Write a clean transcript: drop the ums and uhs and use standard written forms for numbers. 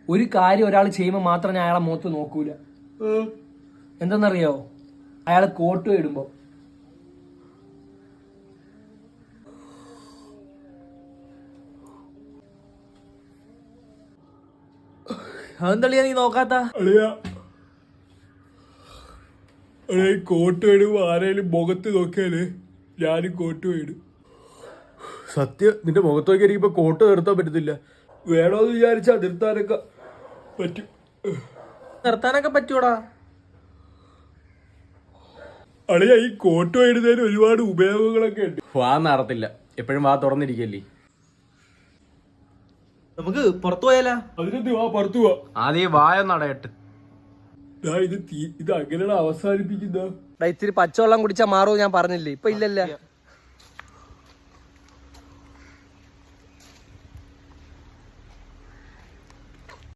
ഒരു കാര്യം ഒരാൾ ചെയ്യുമ്പോൾ മാത്രം ഞാൻ അയാളെ മുഖത്ത് നോക്കൂല. എന്തെന്നറിയോ? അയാൾ കോട്ട് ഇടുമ്പോ. അതെന്തളിയാ നീ നോക്കാത്ത? കോട്ട് ഇടുമ്പോ ആരെങ്കിലും മുഖത്ത് നോക്കിയാല് ഞാനും കോട്ട് ഇടും. സത്യം, നിന്റെ മുഖത്ത് നോക്കി എനിക്കിപ്പോ കോട്ട് നിർത്താൻ പറ്റത്തില്ല. വേണോന്ന് വിചാരിച്ചാ നിർത്താനൊക്കെ പറ്റും. നിർത്താനൊക്കെ പറ്റൂടാ. അളിയാ, ഈ കോട്ട് ഇടുന്നതിന് ഒരുപാട് ഉപയോഗങ്ങളൊക്കെ ഉണ്ട്. വാ നടത്തില്ല, എപ്പോഴും വാ തുറന്നിരിക്കല്ലേ. നമുക്ക് പുറത്തു പോയാലാ? അതിനെന്ത്, വാ പുറത്തു പോവാ. ആദ്യം വായൊന്നടയട്ട്. ഇത് അങ്ങനെയാണ് അവസാനിപ്പിക്കുന്ന. ഇത്തിരി പച്ചവെള്ളം കുടിച്ചാൽ മാറുമോ ഞാൻ പറഞ്ഞില്ലേ? ഇപ്പൊ ഇല്ലല്ല.